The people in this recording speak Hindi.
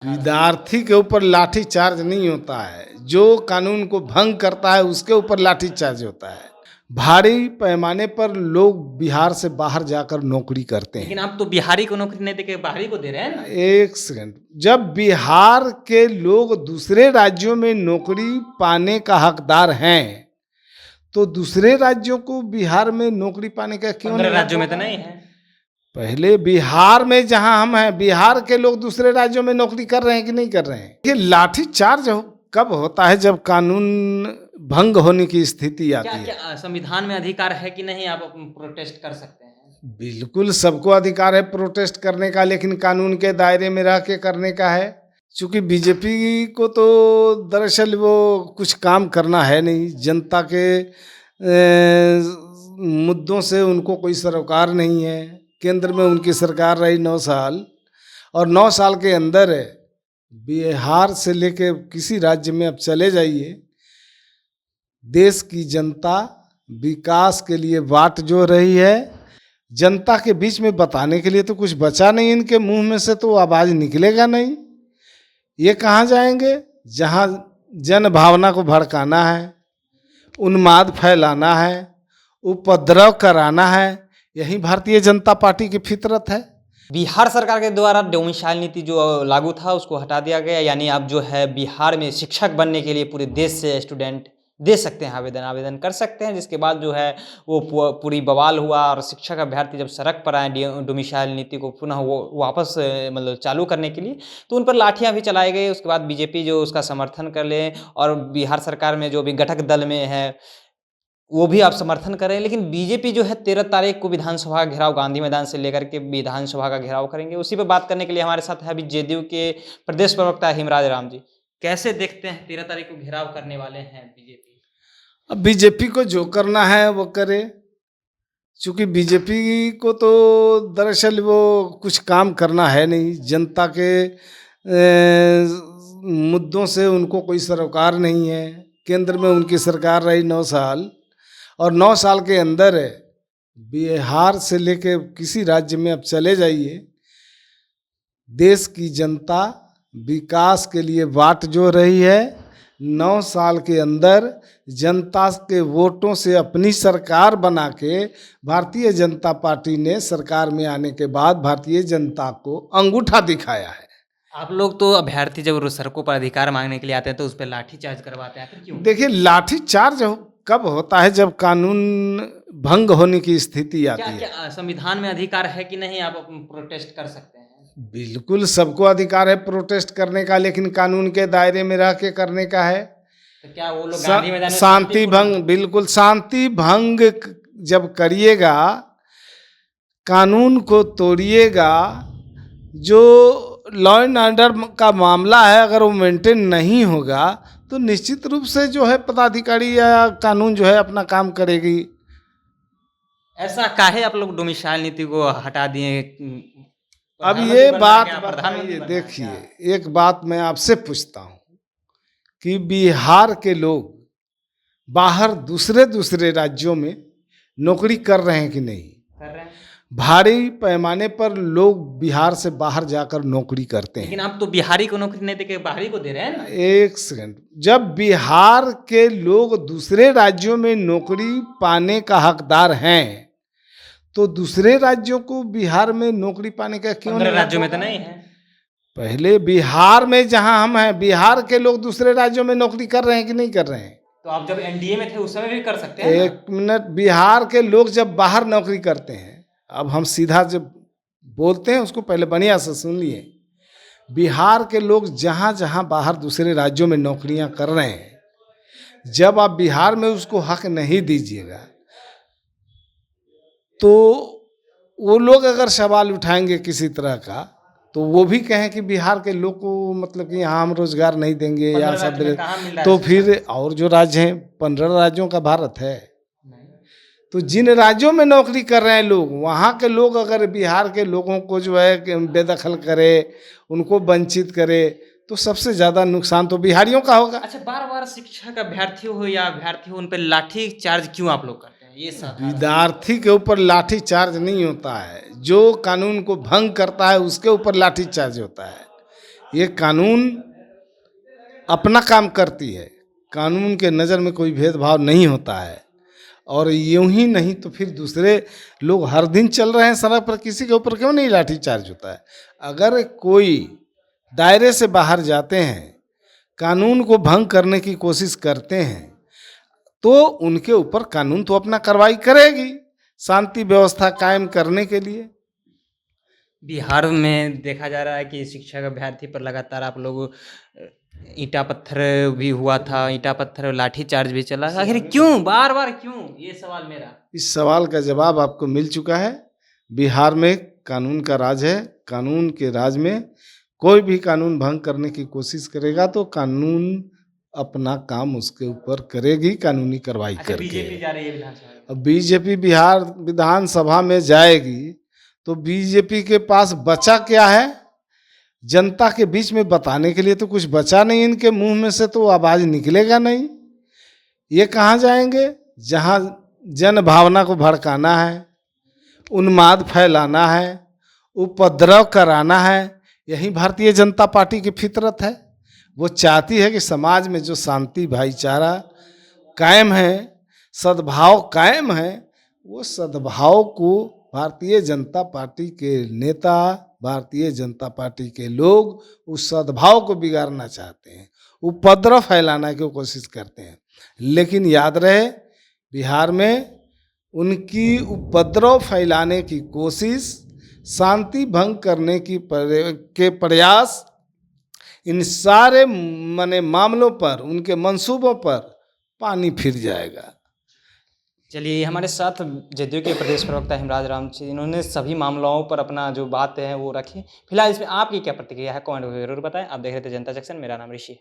विद्यार्थी के ऊपर लाठी चार्ज नहीं होता है, जो कानून को भंग करता है उसके ऊपर लाठी चार्ज होता है। भारी पैमाने पर लोग बिहार से बाहर जाकर नौकरी करते हैं। लेकिन आप तो बिहारी को नौकरी नहीं देके बाहरी को दे रहे हैं ना। एक सेकंड, जब बिहार के लोग दूसरे राज्यों में नौकरी पाने का हकदार हैं, तो दूसरे राज्यों को बिहार में नौकरी पाने का क्यों 15 नहीं राज्यों हक में तो होगा? नहीं है। पहले बिहार में जहां हम हैं, बिहार के लोग दूसरे राज्यों में नौकरी कर रहे हैं कि नहीं कर रहे हैं? ये लाठी चार्ज कब होता है? जब कानून भंग होने की स्थिति आती क्या है। क्या संविधान में अधिकार है कि नहीं आप प्रोटेस्ट कर सकते हैं? बिल्कुल सबको अधिकार है प्रोटेस्ट करने का, लेकिन कानून के दायरे में रह के करने का है। क्योंकि बीजेपी को तो दरअसल वो कुछ काम करना है नहीं, जनता के मुद्दों से उनको कोई सरोकार नहीं है। केंद्र में उनकी सरकार रही 9 साल, और 9 साल के अंदर बिहार से लेके किसी राज्य में अब चले जाइए, देश की जनता विकास के लिए बाट जो रही है, जनता के बीच में बताने के लिए तो कुछ बचा नहीं। इनके मुंह में से तो आवाज़ निकलेगा नहीं। ये कहाँ जाएंगे? जहाँ जन भावना को भड़काना है, उन्माद फैलाना है, उपद्रव कराना है, यही भारतीय जनता पार्टी की फितरत है। बिहार सरकार के द्वारा डोमिसाइल नीति जो लागू था उसको हटा दिया गया, यानी अब जो है बिहार में शिक्षक बनने के लिए पूरे देश से स्टूडेंट दे सकते हैं, आवेदन कर सकते हैं। जिसके बाद जो है वो पूरी बवाल हुआ और शिक्षक अभ्यर्थी जब सड़क पर आए डोमिसाइल नीति को पुनः वो वापस मतलब चालू करने के लिए, तो उन पर लाठियां भी चलाई गई। उसके बाद बीजेपी जो उसका समर्थन कर ले, और बिहार सरकार में जो भी घटक दल में है वो भी आप समर्थन करें। लेकिन बीजेपी जो है 13 तारीख को विधानसभा का घेराव गांधी मैदान से लेकर के विधानसभा का घेराव करेंगे। उसी पर बात करने के लिए हमारे साथ है अभी जेडीयू के प्रदेश प्रवक्ता हिमराज राम जी। कैसे देखते हैं 13 तारीख को घेराव करने वाले हैं बीजेपी? अब बीजेपी को जो करना है वो करे, क्योंकि बीजेपी को तो दरअसल वो कुछ काम करना है नहीं, जनता के मुद्दों से उनको कोई सरोकार नहीं है। केंद्र में उनकी सरकार रही 9 साल, और 9 साल के अंदर बिहार से लेके किसी राज्य में अब चले जाइए, देश की जनता विकास के लिए बाट जो रही है, 9 साल के अंदर जनता के वोटों से अपनी सरकार बना के भारतीय जनता पार्टी ने सरकार में आने के बाद भारतीय जनता को अंगूठा दिखाया है। आप लोग तो अभ्यर्थी जब सड़कों पर अधिकार मांगने के लिए आते हैं तो उस पर लाठी चार्ज करवाते हैं, क्यों? देखिए, लाठी चार्ज कब होता है? जब कानून भंग होने की स्थिति आती है। क्या संविधान में अधिकार है कि नहीं आप प्रोटेस्ट कर सकते हैं? बिल्कुल सबको अधिकार है प्रोटेस्ट करने का, लेकिन कानून के दायरे में रह के करने का है। तो क्या वो लोग गांधी मैदान में शांति भंग, बिल्कुल शांति भंग जब करिएगा, कानून को तोड़िएगा, जो लॉ एंड ऑर्डर का मामला है अगर वो मेंटेन नहीं होगा, तो निश्चित रूप से जो है पदाधिकारी या कानून जो है अपना काम करेगी। ऐसा काहे आप लोग डोमिसाइल नीति को हटा दिए? अब ये बात बताइए, देखिए, एक बात मैं आपसे पूछता हूँ कि बिहार के लोग बाहर दूसरे राज्यों में नौकरी कर रहे हैं कि नहीं? कर रहे हैं। भारी पैमाने पर लोग बिहार से बाहर जाकर नौकरी करते हैं। लेकिन आप तो बिहारी को नौकरी नहीं देके बाहरी को दे रहे हैं ना। एक सेकंड, जब बिहार के लोग दूसरे राज्यों में नौकरी पाने का हकदार हैं, तो दूसरे राज्यों को बिहार में नौकरी पाने का क्यों 15 नहीं? राज्यों में तो नहीं है। पहले बिहार में जहां हम हैं, बिहार के लोग दूसरे राज्यों में नौकरी कर रहे हैं कि नहीं कर रहे हैं? तो आप जब एनडीए में थे उस समय भी कर सकते हैं। एक मिनट, बिहार के लोग जब बाहर नौकरी करते हैं, अब हम सीधा जब बोलते हैं उसको पहले बढ़िया से सुन लिए। बिहार के लोग जहाँ जहाँ बाहर दूसरे राज्यों में नौकरियाँ कर रहे हैं, जब आप बिहार में उसको हक नहीं दीजिएगा, तो वो लोग अगर सवाल उठाएंगे किसी तरह का, तो वो भी कहें कि बिहार के लोग को मतलब कि यहाँ हम रोजगार नहीं देंगे या सब, तो फिर और जो राज्य हैं, 15 राज्यों का भारत है, तो जिन राज्यों में नौकरी कर रहे हैं लोग, वहाँ के लोग अगर बिहार के लोगों को जो है बेदखल करे, उनको वंचित करे, तो सबसे ज़्यादा नुकसान तो बिहारियों का होगा। अच्छा, बार बार शिक्षक अभ्यर्थी हो या अभ्यर्थी हो, उन पर लाठी चार्ज क्यों आप लोग करते हैं? ये विद्यार्थी के ऊपर लाठी चार्ज नहीं होता है, जो कानून को भंग करता है उसके ऊपर लाठी चार्ज होता है। ये कानून अपना काम करती है, कानून के नज़र में कोई भेदभाव नहीं होता है। और यूं ही नहीं तो फिर दूसरे लोग हर दिन चल रहे हैं सड़क पर, किसी के ऊपर क्यों नहीं लाठीचार्ज होता है? अगर कोई दायरे से बाहर जाते हैं, कानून को भंग करने की कोशिश करते हैं, तो उनके ऊपर कानून तो अपना कार्रवाई करेगी शांति व्यवस्था कायम करने के लिए। बिहार में देखा जा रहा है कि शिक्षक अभ्यर्थी पर लगातार आप लोग ईंटा पत्थर भी हुआ था, ईंटा पत्थर और लाठी चार्ज भी चला, आखिर क्यों, बार बार क्यों, ये सवाल मेरा। इस सवाल का जवाब आपको मिल चुका है। बिहार में कानून का राज है, कानून के राज में कोई भी कानून भंग करने की कोशिश करेगा तो कानून अपना काम उसके ऊपर करेगी, कानूनी कार्रवाई करके। बीजेपी जा रही है विधानसभा में। अब बीजेपी बिहार विधानसभा में जाएगी तो बीजेपी के पास बचा क्या है? जनता के बीच में बताने के लिए तो कुछ बचा नहीं, इनके मुंह में से तो आवाज निकलेगा नहीं। ये कहाँ जाएंगे? जहाँ जन भावना को भड़काना है, उन्माद फैलाना है, उपद्रव कराना है, यही भारतीय जनता पार्टी की फितरत है। वो चाहती है कि समाज में जो शांति भाईचारा कायम है, सद्भाव कायम है, वो सद्भाव को भारतीय जनता पार्टी के नेता, भारतीय जनता पार्टी के लोग उस सद्भाव को बिगाड़ना चाहते हैं, उपद्रव फैलाना की कोशिश करते हैं। लेकिन याद रहे, बिहार में उनकी उपद्रव फैलाने की कोशिश, शांति भंग करने की के प्रयास, इन सारे मामलों पर, उनके मंसूबों पर पानी फिर जाएगा। चलिए, हमारे साथ जदयू के प्रदेश प्रवक्ता हिमराज रामची, इन्होंने सभी मामलों पर अपना जो बात है वो रखी। फिलहाल इसमें आपकी क्या प्रतिक्रिया है, कमेंट में जरूर बताएं। आप देख रहे थे जनता जंक्शन, मेरा नाम ऋषि है।